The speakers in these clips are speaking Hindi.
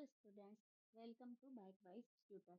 Students, welcome to Byte Wise Tutor.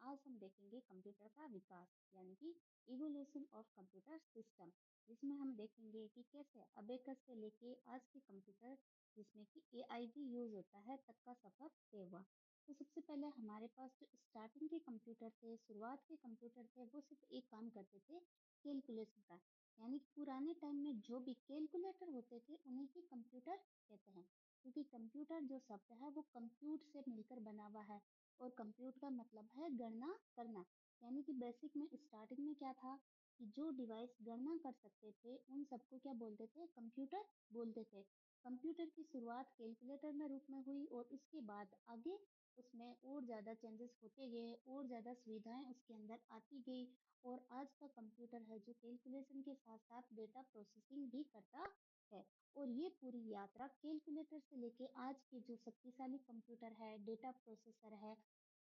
आज हम देखेंगे कंप्यूटर का विकास यानी कि इवोल्यूशन ऑफ कंप्यूटर सिस्टम, जिसमें हम देखेंगे कि कैसे अबेकस से लेके आज के कंप्यूटर जिसमें कि एआई भी यूज होता है तक का सफर तय हुआ। तो सबसे पहले हमारे पास जो स्टार्टिंग के कंप्यूटर थे, शुरुआत के कंप्यूटर थे, वो सिर्फ एक काम करते थे, कैलकुलेशन का। यानी कि पुराने टाइम में जो भी कैलकुलेटर होते थे उन्हीं की कंप्यूटर कहते हैं, क्योंकि कंप्यूटर जो शब्द है वो कंप्यूट से मिलकर बना हुआ है और कंप्यूट का मतलब है गणना करना। यानी कि बेसिक में स्टार्टिंग में क्या था कि जो डिवाइस गणना कर सकते थे उन सबको क्या बोलते थे, कंप्यूटर बोलते थे। कंप्यूटर की शुरुआत कैलकुलेटर में रूप में हुई और उसके बाद आगे उसमें और ज्यादा चेंजेस होते गए और ज्यादा सुविधाएं उसके अंदर आती गई। और आज का कंप्यूटर है जो कैलकुलेशन के साथ साथ डेटा प्रोसेसिंग भी करता है। और ये पूरी यात्रा कैलकुलेटर से लेके आज के जो शक्तिशाली कंप्यूटर है, डेटा प्रोसेसर है,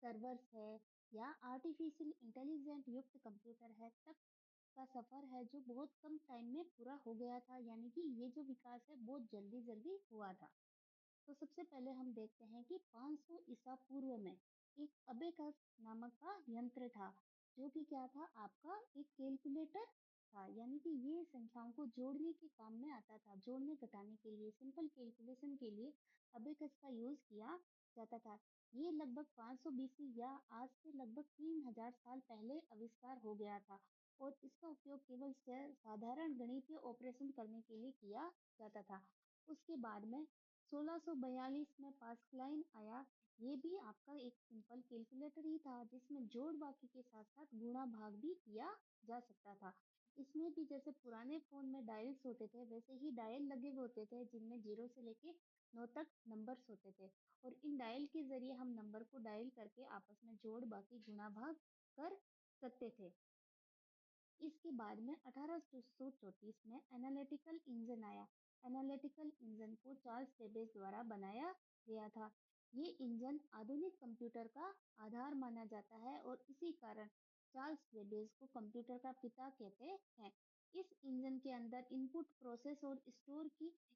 सर्वर्स है या आर्टिफिशियल इंटेलिजेंट युक्त कंप्यूटर है तक का सफर है जो बहुत कम टाइम में पूरा हो गया था। यानी कि ये जो विकास है बहुत जल्दी जल्दी हुआ था। तो सबसे पहले हम देखते हैं कि 500 ईसा पूर्व में एक अबेकस नामक का यंत्र था, जो कि क्या था, आपका एक कैलकुलेटर था। यानी कि ये संख्याओं को जोड़ने के काम में आता था, जोड़ने घटाने के लिए, सिंपल कैलकुलेशन के लिए अबेकस का यूज किया जाता था। ये लगभग 500 बीसी या आज से लगभग 3000 साल पहले आविष्कार हो गया था और इसका उपयोग केवल साधारण गणितीय ऑपरेशन करने के लिए किया जाता था। उसके बाद में 1642 में पास्कलाइन आया। ये भी आपका एक सिंपल कैलकुलेटर ही था जिसमें जोड़ बाकी के साथ साथ गुणा भाग भी किया जा सकता था। इसमें भी जैसे पुराने फोन में डायल्स होते थे वैसे ही डायल लगे हुए होते थे जिनमें 0 से लेके 9 तक नंबर्स होते थे और इन डायल के जरिए हम नंबर को डायल करके आपस में जोड़ बाकी गुणा भाग कर सकते थे। इसके बाद में 1834 में एनालिटिकल इंजन आया। एनालिटिकल इंजन को चार्ल्स बेबेज द्वारा बनाया गया था। ये इंजन आधुनिक कंप्यूटर का आधार माना जाता है और इसी कारण चार्ल्स बेबेज को कंप्यूटर का पिता कहते हैं। इस इंजन के अंदर इनपुट, प्रोसेस और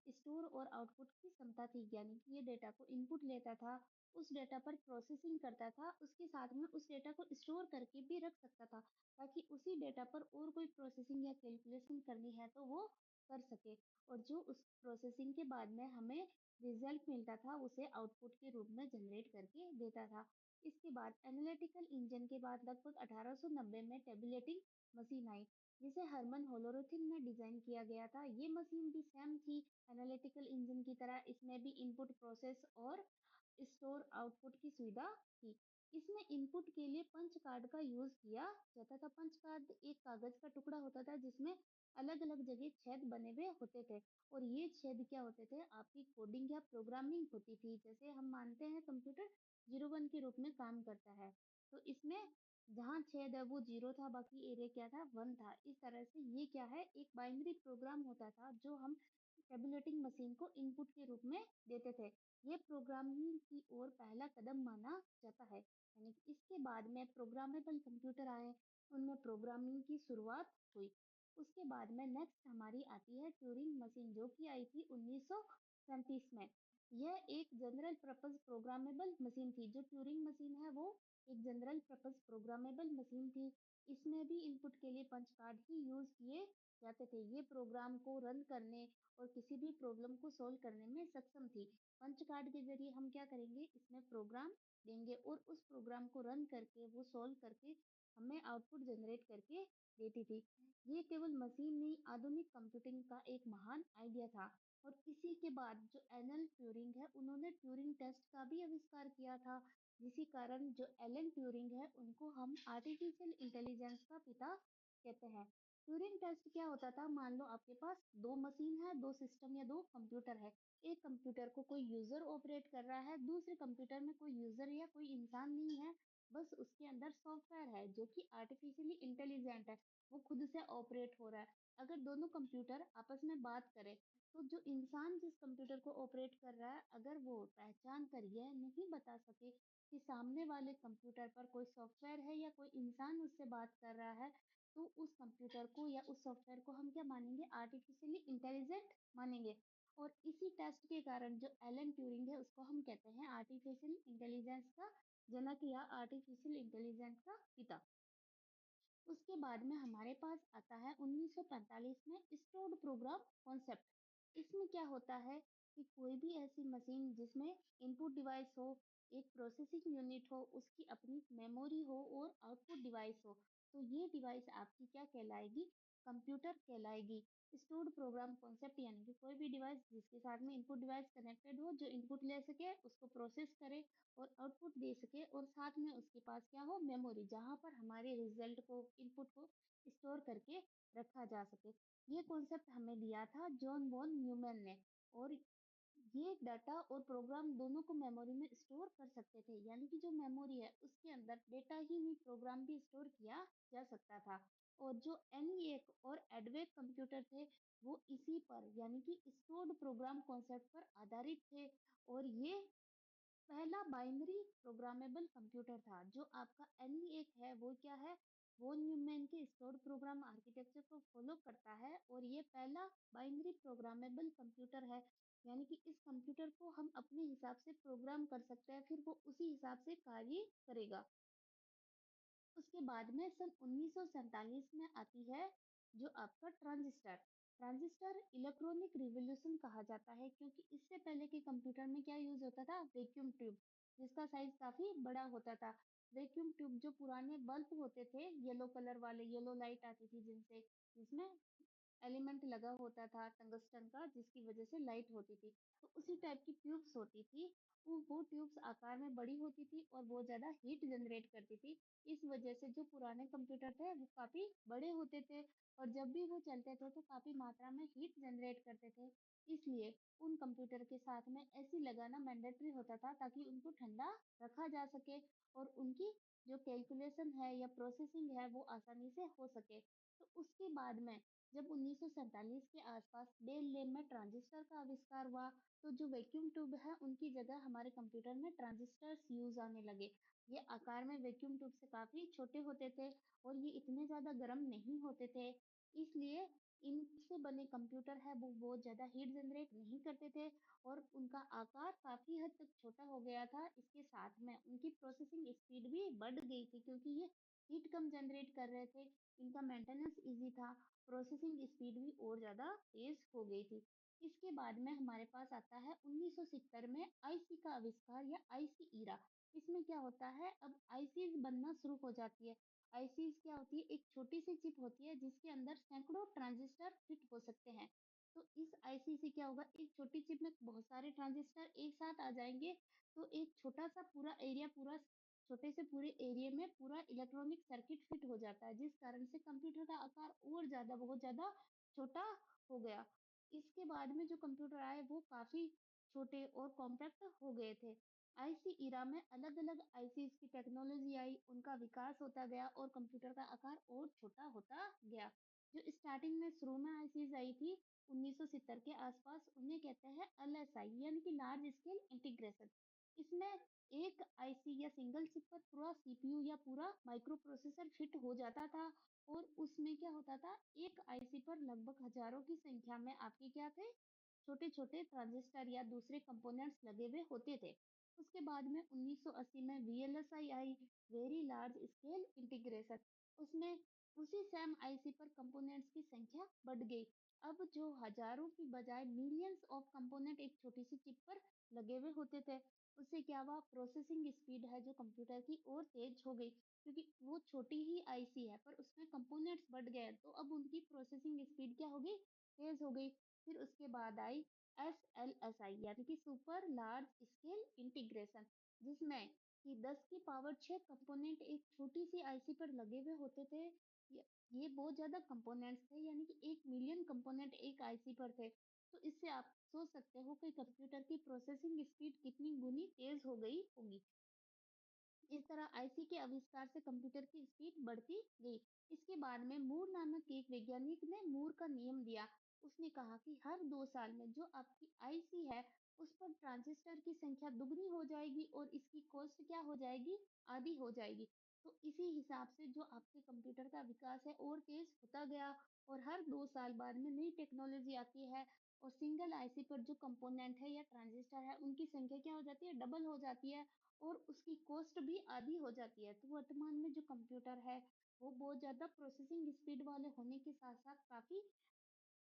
स्टोर और आउटपुट की क्षमता थी। यानी कि ये डेटा को इनपुट लेता था, उस डेटा पर प्रोसेसिंग करता था, उसके साथ में उस डेटा को स्टोर करके भी रख सकता था ताकि उसी डेटा पर और कोई प्रोसेसिंग या कैलकुलेशन करनी है तो वो कर सके। और जो उस प्रोसेसिंग के बाद में हमें रिजल्ट मिलता था उसे आउटपुट के रूप में जनरेट करके देता था। इसके बाद एनालिटिकल इंजन के बाद लगभग 1890 में टेबुलेटिंग मशीन आई, जिसे हरमन होलोरोथिन ने डिजाइन किया गया था। ये मशीन भी सेम थी एनालिटिकल इंजन की तरह, इसमें भी इनपुट, प्रोसेस और स्टोर आउटपुट की सुविधा थी। इसमें इनपुट के लिए पंच कार्ड का यूज किया जाता था। पंच कार्ड एक कागज का टुकड़ा होता था जिसमें अलग अलग जगह छेद बने हुए होते थे और ये छेद क्या होते थे, आपकी कोडिंग या प्रोग्रामिंग होती थी। जैसे हम मानते हैं कंप्यूटर 01 के रूप में काम करता है, तो इसमें जहाँ छेद है वो 0 था, बाकी एरिया क्या था, 1 था। इस तरह से ये क्या है, एक बाइनरी प्रोग्राम होता था जो हम टेबुलेटिंग मशीन को इनपुट के रूप में देते थे। ये प्रोग्रामिंग की ओर पहला कदम माना जाता है। यानी कि इसके बाद में प्रोग्रामेबल कंप्यूटर आए, उनमें प्रोग्रामिंग की शुरुआत हुई। उसके बाद में नेक्स्ट हमारी आती है ट्यूरिंग मशीन, जो कि आई थी 1937 में। यह एक जनरल पर्पस प्रोग्रामेबल मशीन थी। जो ट्यूरिंग मशीन है वो एक जनरल पर्पस प्रोग्रामेबल मशीन थी। इसमें भी इनपुट के लिए पंच कार्ड ही यूज किए जाते थे। ये प्रोग्राम को रन करने और किसी भी प्रॉब्लम को सोल्व करने में सक्षम थी। पंच कार्ड के जरिए हम क्या करेंगे, इसमें प्रोग्राम देंगे और उस प्रोग्राम को रन करके वो सॉल्व करके हमें आउटपुट जनरेट करके देती थी। ये केवल मशीन नहीं, आधुनिक कंप्यूटिंग का एक महान आइडिया था। और इसी के बाद जो एलन ट्यूरिंग है, उन्होंने ट्यूरिंग टेस्ट का भी आविष्कार किया था। जिसी कारण जो एलन ट्यूरिंग है उनको हम आर्टिफिशियल इंटेलिजेंस का पिता कहते हैं। ट्यूरिंग टेस्ट क्या होता था, मान लो आपके पास दो मशीन है, दो सिस्टम या दो कंप्यूटर है। एक कंप्यूटर को कोई यूजर ऑपरेट कर रहा है, दूसरे कंप्यूटर में कोई यूजर या कोई इंसान नहीं है, बस उसके अंदर सॉफ्टवेयर है जो कि आर्टिफिशियली इंटेलिजेंट है, वो खुद से ऑपरेट हो रहा है। अगर दोनों कंप्यूटर आपस में बात करें तो जो इंसान जिस कंप्यूटर को ऑपरेट कर रहा है, अगर वो पहचान कर यह नहीं बता सके कि सामने वाले कंप्यूटर पर कोई सॉफ्टवेयर है या कोई इंसान उससे बात कर रहा है, तो उस कंप्यूटर को या उस सॉफ्टवेयर को हम क्या मानेंगे, आर्टिफिशियली इंटेलिजेंट मानेंगे। और इसी टेस्ट के कारण जो एलन ट्यूरिंग है उसको हम कहते हैं आर्टिफिशियल इंटेलिजेंस का जनक या आर्टिफिशियल इंटेलिजेंस का पिता। उसके बाद में हमारे पास आता है 1945 में स्टोर्ड प्रोग्राम कॉन्सेप्ट। इसमें क्या होता है कि कोई भी ऐसी मशीन जिसमें इनपुट डिवाइस हो, एक प्रोसेसिंग यूनिट हो, उसकी अपनी मेमोरी हो और आउटपुट डिवाइस हो, तो ये डिवाइस आपकी क्या कहलाएगी? कंप्यूटर कहलाएगी। स्टोर्ड प्रोग्राम कॉन्सेप्ट यानी कि कोई भी डिवाइस जिसके साथ में इनपुट डिवाइस कनेक्टेड हो, जो इनपुट ले सके, उसको प्रोसेस करे और आउटपुट दे सके, और साथ में उसके पास क्या हो? मेमोरी, जहां पर हमारे रिजल्ट को, इनपुट को स्टोर करके रखा जा सके। ये कॉन्सेप्ट हमें दिया था जॉन वॉन न्यूमैन ने। और ये डाटा और प्रोग्राम दोनों को मेमोरी में स्टोर कर सकते थे, यानी कि जो मेमोरी है उसके अंदर डेटा ही नहीं, प्रोग्राम भी स्टोर किया जा सकता था। और जो एनईएक और एडवेक कंप्यूटर थे वो इसी पर यानी कि स्टोर्ड प्रोग्राम कॉन्सेप्ट पर आधारित थे। और ये पहला बाइनरी प्रोग्रामेबल कंप्यूटर था। जो आपका एनईएक है वो क्या है? वो न्यूमैन के स्टोर्ड प्रोग्राम आर्किटेक्चर को फॉलो करता है और ये पहला बाइनरी प्रोग्रामेबल कंप्यूटर है। यानी कि इस कंप्यूटर को हम अपने हिसाब से प्रोग्राम कर सकते हैं, फिर वो उसी हिसाब से कार्य करेगा। उसके बाद में सन 1947 में आती है जो आपका ट्रांजिस्टर। ट्रांजिस्टर इलेक्ट्रॉनिक रिवॉल्यूशन कहा जाता है, क्योंकि इससे पहले के कंप्यूटर में क्या यूज होता था? वैक्यूम ट्यूब, जिसका साइज काफी बड़ा होता था। वैक्यूम ट्यूब जो पुराने बल्ब होते थे, येलो कलर वाले, येलो लाइट आती थी जिनसे, जिसमें एलिमेंट लगा होता था टंगस्टन का, जिसकी वजह से लाइट होती थी। तो उसी टाइप की ट्यूब्स होती थी। वो ट्यूब्स आकार में बड़ी होती थी और बहुत ज्यादा हीट जनरेट करती थी। इस वजह से जो पुराने कंप्यूटर थे वो काफी बड़े होते थे, और जब भी वो चलते थे तो काफी मात्रा में हीट जनरेट करते थे। इसलिए उन कंप्यूटर के साथ में एसी लगाना मैंडेटरी होता था, ताकि उनको ठंडा रखा जा सके और उनकी जो कैलकुलेशन है या प्रोसेसिंग है वो आसानी से हो सके। तो उसके बाद में जब 1947 के आसपास बेल लैब में ट्रांजिस्टर का आविष्कार हुआ, तो जो वैक्यूम ट्यूब है उनकी जगह हमारे कंप्यूटर में ट्रांजिस्टर्स यूज आने लगे। ये आकार में वैक्यूम ट्यूब से काफी छोटे होते थे और ये इतने ज्यादा गर्म नहीं होते थे। इसलिए इनसे बने कंप्यूटर है वो बहुत ज्यादा हीट जनरेट नहीं करते थे और उनका आकार काफी हद तक छोटा हो गया था। इसके साथ में उनकी प्रोसेसिंग स्पीड भी बढ़ गई थी, क्योंकि ये हीट कम जनरेट कर रहे थे। इनका मेंटेनेंस इजी था, प्रोसेसिंग स्पीड भी और ज्यादा तेज हो गई थी। इसके बाद में हमारे पास आता है 1970 में आईसी का आविष्कार या आईसी ईरा। इसमें क्या होता है? अब आईसीज बनना शुरू हो जाती है। आईसीज क्या होती है? एक छोटी सी चिप होती है जिसके अंदर सैकड़ों ट्रांजिस्टर फिट हो सकते हैं। तो इस आईसी से क्या होगा? एक छोटी चिप में बहुत सारे ट्रांजिस्टर एक साथ आ जाएंगे, तो एक छोटा सा पूरा एरिया, पूरा छोटे से पूरे एरिया में पूरा इलेक्ट्रॉनिक सर्किट फिट हो जाता है, जिस कारण से कंप्यूटर का आकार और ज्यादा, बहुत ज्यादा छोटा हो गया। इसके बाद में जो कंप्यूटर आए वो काफी छोटे और कॉम्पैक्ट हो गए थे। आईसी इरा में अलग अलग आईसी की टेक्नोलॉजी आई, उनका विकास होता गया और कंप्यूटर का आकार और छोटा होता गया। जो स्टार्टिंग में शुरू में आईसीज आई थी 1970 के आसपास, उन्हें कहते हैं एलएसआई यानी कि लार्ज स्केल इंटीग्रेशन। इसमें एक आईसी या सिंगल चिप पर पूरा सीपीयू या पूरा माइक्रो प्रोसेसर फिट हो जाता था। और उसमें क्या होता था? एक आईसी पर लगभग हजारों की संख्या में आपके क्या थे? छोटे छोटे ट्रांजिस्टर या दूसरे कंपोनेंट्स लगे हुए होते थे। उसके बाद में 1980 में वीएलएसआई आई, वेरी लार्ज स्केल इंटीग्रेशन। उसमें उसी सेम आईसी पर कंपोनेंट्स की संख्या बढ़ गई। अब जो हजारों की बजाय मिलियंस ऑफ कंपोनेंट एक छोटी सी चिप पर लगे हुए होते थे, उससे क्या हुआ? प्रोसेसिंग स्पीड है जो कंप्यूटर की और तेज हो गई, क्योंकि वो छोटी ही आईसी है पर उसमें कंपोनेंट्स बढ़ गए, तो अब उनकी प्रोसेसिंग स्पीड क्या हो गई? तेज हो गई। फिर उसके बाद आई एसएलएसआई यानी कि सुपर लार्ज स्केल इंटीग्रेशन, जिसमें कि 10 की पावर 6 कंपोनेंट एक छोटी सी आईसी पर लगे हुए होते थे। ये बहुत ज्यादा कंपोनेंट्स थे, यानी कि 1 मिलियन कंपोनेंट एक आईसी पर थे। तो इससे आप सोच सकते हो कि कंप्यूटर की प्रोसेसिंग स्पीड कितनी गुनी तेज हो गई होगी। इस तरह आईसी के आविष्कार से कंप्यूटर की स्पीड बढ़ती गई। इसके बाद में मूर नामक एक वैज्ञानिक ने मूर का नियम दिया। उसने कहा कि हर 2 साल में जो आपकी आईसी है उस पर ट्रांजिस्टर की संख्या दुगनी हो जाएगी और इसकी कॉस्ट क्या हो जाएगी? आधी हो जाएगी। तो इसी हिसाब से जो आपके कंप्यूटर का विकास है और तेज होता गया। और हर 2 साल बाद में नई टेक्नोलॉजी आती है और सिंगल आईसी पर जो कंपोनेंट है या ट्रांजिस्टर है उनकी संख्या क्या हो जाती है, डबल हो जाती है और उसकी कॉस्ट भी आधी हो जाती है। तो वर्तमान में जो कंप्यूटर है वो बहुत ज्यादा प्रोसेसिंग स्पीड वाले होने के साथ साथ काफी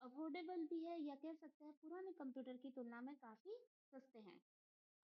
अफोर्डेबल भी है, या कह सकते हैं पुराने कंप्यूटर की तुलना में काफी सस्ते हैं।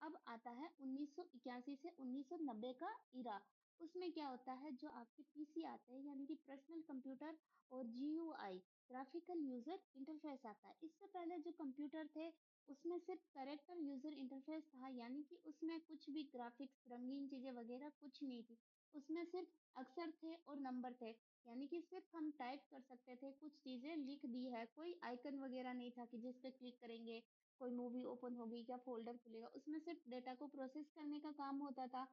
अब आता है 1981 से 1990 का इरा। उसमें क्या होता है, जो आपके पीसी आते हैं यानी कि पर्सनल कंप्यूटर और जीयूआई ग्राफिकल यूजर इंटरफेस आता है। इससे पहले जो कंप्यूटर थे उसमें सिर्फ कैरेक्टर यूजर इंटरफेस था, यानी कि उसमें कुछ भी ग्राफिक्स रंगीन चीजें वगैरह कुछ नहीं थी। उसमें सिर्फ अक्षर थे और नंबर थे, यानी कि सिर्फ हम टाइप कर सकते थे, कुछ चीजें लिख दी है, कोई आइकन वगैरह नहीं था कि जिस पे क्लिक करेंगे कोई मूवी ओपन होगी क्या फोल्डर खुलेगा। उसमें सिर्फ डेटा को प्रोसेस करने का काम होता था।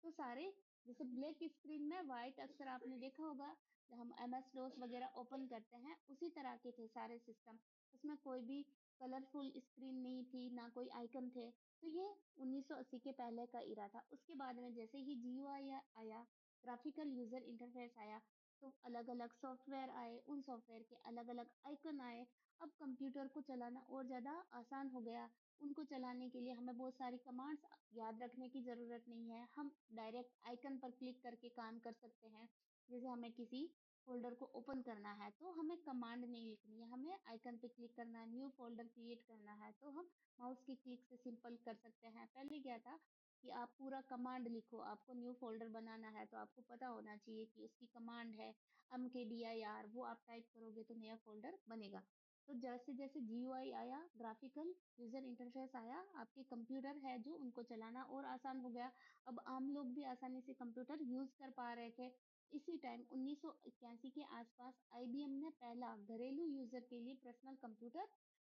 तो सारे जैसे ब्लैक स्क्रीन में व्हाइट अक्षर आपने देखा होगा, जब हम एमएस डॉस वगैरह ओपन करते हैं उसी तरह के थे सारे सिस्टम। उसमें कोई भी कलरफुल स्क्रीन नहीं थी, ना कोई आइकन थे। तो ये 1980 के पहले का इरा था। उसके बाद में जैसे ही जीयूआई आया, ग्राफिकल यूजर इंटरफेस आया, तो अलग अलग सॉफ्टवेयर आए, उन सॉफ्टवेयर के अलग अलग आइकन आए। अब कंप्यूटर को चलाना और ज्यादा आसान हो गया। उनको चलाने के लिए हमें बहुत सारी कमांड्स याद रखने की जरूरत नहीं है, हम डायरेक्ट आइकन पर क्लिक करके काम कर सकते हैं। जैसे हमें किसी फोल्डर को ओपन करना है तो हमें कमांड नहीं लिखनी है, हमें आइकन पे क्लिक करना है, न्यू फोल्डर क्रिएट करना है तो हम माउस की क्लिक से सिंपल कर सकते हैं। पहले क्या था कि आप पूरा कमांड लिखो, आपको न्यू फोल्डर बनाना है तो आपको पता होना चाहिए कि उसकी कमांड है mkdir, वो आप टाइप करोगे तो नया फोल्डर बनेगा। तो जैसे जैसे जीयूआई आया, ग्राफिकल यूजर इंटरफेस आया, आपके कंप्यूटर है जो उनको चलाना और आसान हो गया। अब आम लोग भी आसानी से कंप्यूटर यूज कर पा रहे थे। इसी टाइम 1981 के आसपास आईबीएम ने पहला घरेलू यूजर के लिए पर्सनल कंप्यूटर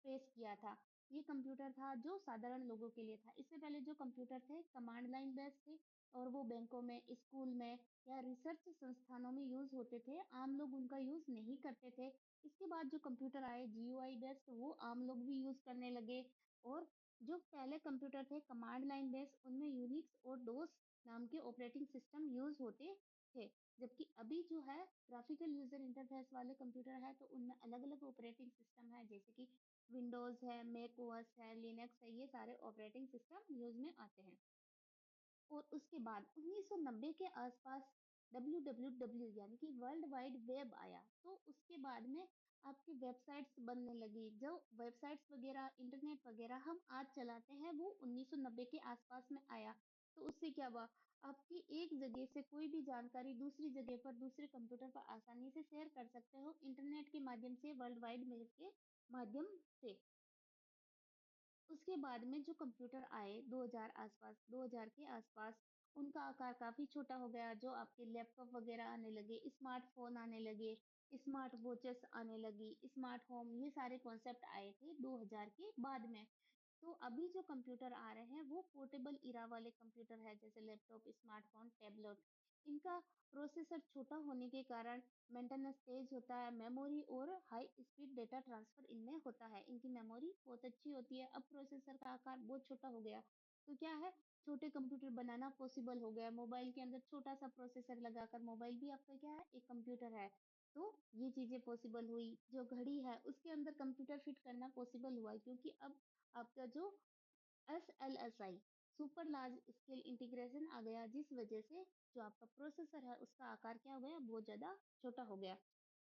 पेश किया था। ये कंप्यूटर था जो साधारण लोगों के लिए था। इससे पहले जो कंप्यूटर थे कमांड लाइन बेस्ड थे और वो बैंकों में, स्कूल में या रिसर्च संस्थानों में यूज होते थे, आम लोग उनका यूज नहीं करते थे। इसके बाद जो कंप्यूटर आए जीयूआई बेस्ड, वो आम लोग भी यूज करने लगे। और जो पहले कंप्यूटर थे कमांड लाइन बेस्ड, उनमें यूनिक्स और डोस नाम के ऑपरेटिंग सिस्टम यूज होते थे। जबकि अभी जो है ग्राफिकल यूजर इंटरफेस वाले कंप्यूटर है तो उनमें अलग अलग ऑपरेटिंग सिस्टम है, जैसे कि विंडोज है, मैक ओएस है, लिनक्स है, ये सारे ऑपरेटिंग सिस्टम यूज में आते हैं। और उसके बाद 1990 के आसपास WWW यानी कि वर्ल्ड वाइड वेब आया। तो उसके बाद में आपकी वेबसाइट्स बनने लगी। जो वेबसाइट्स वगैरह, इंटरनेट वगैरह हम आज चलाते हैं वो 1990 के आसपास में आया। तो उससे क्या हुआ, आपकी एक जगह से कोई भी जानकारी दूसरी जगह पर, दूसरे कंप्यूटर पर आसानी से शेयर कर सकते हो इंटरनेट के माध्यम से, वर्ल्ड वाइड वेब के माध्यम से। उसके बाद में जो कंप्यूटर आए 2000 आसपास, 2000 के आसपास, उनका आकार काफी छोटा हो गया। जो आपके लैपटॉप वगैरह आने लगे, स्मार्टफोन आने लगे, स्मार्ट वॉचेस आने लगी, स्मार्ट होम, ये सारे कॉन्सेप्ट आए थे 2000 के बाद में। तो अभी जो कंप्यूटर आ रहे हैं वो पोर्टेबल इरा वाले कंप्यूटर है, जैसे लैपटॉप, स्मार्टफोन, टैबलेट। इनका प्रोसेसर छोटा होने के कारण मेंटेनेंस तेज होता है, मेमोरी और हाई स्पीड डेटा ट्रांसफर इनमें होता है। इनकी मेमोरी बहुत अच्छी होती है। अब प्रोसेसर का आकार बहुत छोटा हो गया तो क्या है, छोटे कंप्यूटर बनाना पॉसिबल हो गया। मोबाइल के अंदर छोटा सा प्रोसेसर लगाकर मोबाइल भी आपका क्या है, एक कंप्यूटर है। तो ये चीजें पॉसिबल हुई। जो घड़ी है उसके अंदर कंप्यूटर फिट करना पॉसिबल हुआ, क्योंकि अब आपका जो SLSI, super large scale integration आ गया, जिस वजह से जो आपका प्रोसेसर है उसका आकार क्या हो गया, बहुत ज्यादा छोटा हो गया।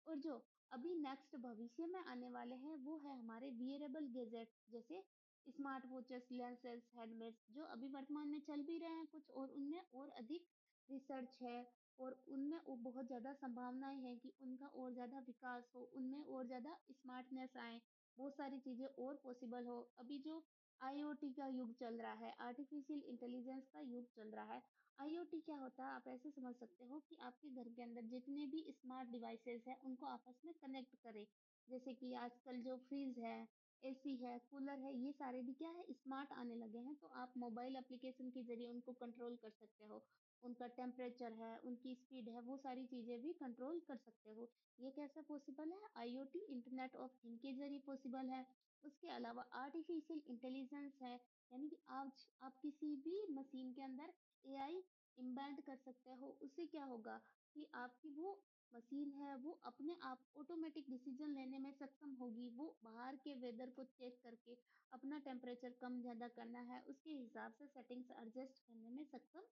और जो अभी नेक्स्ट भविष्य में आने वाले हैं वो है हमारे वियरेबल गैजेट, जैसे स्मार्ट वॉचेस, लेंसेज, हेलमेट्स, जो अभी वर्तमान में चल भी रहे हैं कुछ, और उनमें और अधिक रिसर्च है और उनमें वो बहुत ज्यादा संभावनाएं हैं कि उनका और ज्यादा विकास हो, उनमें और ज्यादा स्मार्टनेस आए, बहुत सारी चीजें और पॉसिबल हो। अभी जो आईओटी का युग चल रहा है, आर्टिफिशियल इंटेलिजेंस का युग चल रहा है। आईओटी क्या होता है, आप ऐसे समझ सकते हो कि आपके घर के अंदर जितने भी स्मार्ट डिवाइसेस हैं उनको आपस में कनेक्ट करें। जैसे कि आजकल जो फ्रिज है, एसी है, कूलर है, ये सारे भी क्या है, स्मार्ट आने लगे हैं। तो आप मोबाइल एप्लीकेशन के जरिए उनको कंट्रोल कर सकते हो। उनका टेम्परेचर है, उनकी स्पीड है, वो सारी चीजें भी कंट्रोल कर सकते हो। ये कैसे पॉसिबल है, आईओटी इंटरनेट ऑफ थिंग के जरिए पॉसिबल है। उसके अलावा आर्टिफिशियल इंटेलिजेंस है, यानी कि आज आप किसी भी मशीन के अंदर एआई इम्बेड कर सकते हो। उससे क्या होगा कि आपकी वो मशीन है वो अपने आप ऑटोमेटिक डिसीजन लेने में सक्षम होगी। वो बाहर के वेदर को चेक करके अपना टेम्परेचर कम ज़्यादा करना है, उसके हिसाब से सेटिंग्स एडजस्ट करने में सक्षम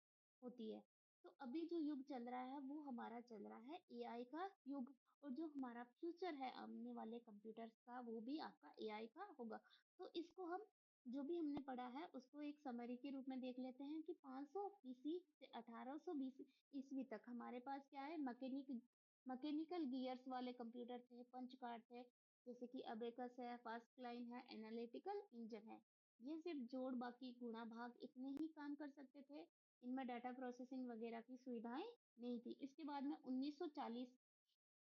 होती है। तो अभी जो युग चल रहा है वो हमारा चल रहा है एआई का युग। और जो हमारा फ्यूचर है आने वाले कंप्यूटर्स का वो भी आपका एआई का होगा। तो इसको हम जो भी हमने पढ़ा है उसको एक समरी के रूप में देख लेते हैं कि 500 बीसी से 1800 बीसी ईस्वी तक हमारे पास क्या है, मैकेनिकल गियर्स वाले कंप्यूटर थे, पंच कार्ड थे, जैसे कि अबेकस है, फास्ट लाइन है, एनालिटिकल इंजन है। ये सिर्फ जोड़ बाकी गुणा भाग इतने ही काम कर सकते थे। इनमें डाटा प्रोसेसिंग वगैरह की सुविधाएं नहीं थी। इसके बाद में 1940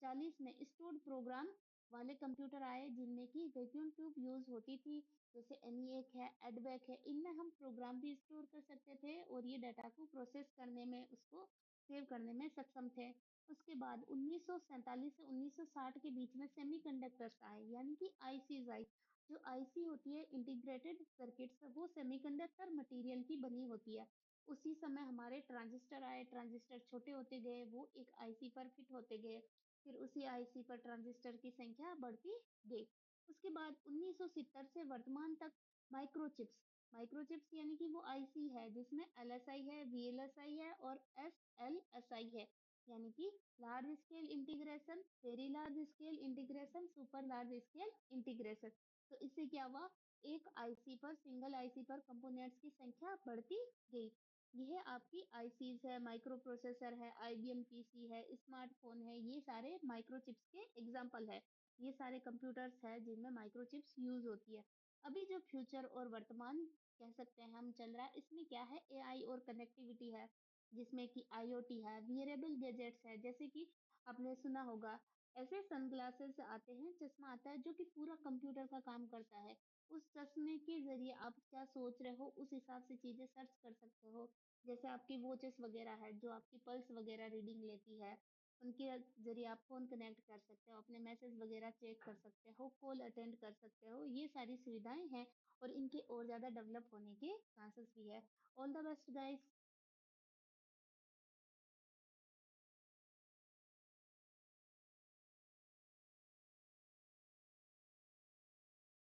40 में स्टोर्ड प्रोग्राम वाले कंप्यूटर आए जिनमें की वैक्यूम ट्यूब यूज होती थी, जैसे एनिएक है, एडवेक है। इनमें हम प्रोग्राम भी स्टोर कर सकते थे और ये डाटा को प्रोसेस करने में, उसको सेव करने में सक्षम थे। उसके बाद 1947 से 1960 के बीच में सेमीकंडक्टर्स आए, यानी कि आईसीज आई। जो आईसी होती है, इंटीग्रेटेड सर्किट्स, वो सेमीकंडक्टर मटेरियल की बनी होती है। उसी समय हमारे ट्रांजिस्टर आए, ट्रांजिस्टर छोटे होते गए, वो एक आईसी पर फिट होते गए। फिर उसी आईसी पर ट्रांजिस्टर की संख्या बढ़ती गई। उसके बाद 1970 से वर्तमान तक माइक्रोचिप्स। माइक्रोचिप्स यानी कि वो आईसी है जिसमें एलएसआई है, वीएलएसआई है और एसएलएसआई है, यानी कि large scale integration, very large scale integration, super large scale integration. तो इससे क्या हुआ, एक आईसी पर, सिंगल आईसी पर कंपोनेंट्स की संख्या बढ़ती गई। यह आपकी आईसीज है, माइक्रो प्रोसेसर है, आईबीएम पीसी है, स्मार्टफोन है, ये सारे माइक्रोचिप्स के एग्जाम्पल है। ये सारे कंप्यूटर्स है जिनमें माइक्रोचिप्स यूज होती है। अभी जो फ्यूचर और वर्तमान कह सकते हैं हम चल रहा है, इसमें क्या है, एआई और कनेक्टिविटी है, जिसमें कि आईओटी है, वियरेबल गैजेट्स है, जैसे कि आपने सुना होगा ऐसे सनग्लासेस आते हैं, चश्मा आता है जो कि पूरा कंप्यूटर का काम करता है। उस चश्मे के जरिए आप क्या सोच रहे हो उस हिसाब से चीजें सर्च कर सकते हो। जैसे आपकी वॉचेस वगैरह है जो आपकी पल्स वगैरह रीडिंग लेती है, उनके जरिए आप फोन कनेक्ट कर सकते हो, अपने मैसेज वगैरह चेक कर सकते हो, कॉल अटेंड कर सकते हो। ये सारी सुविधाएं हैं और इनके और ज्यादा डेवलप होने के चांसेस भी है। All the best guys.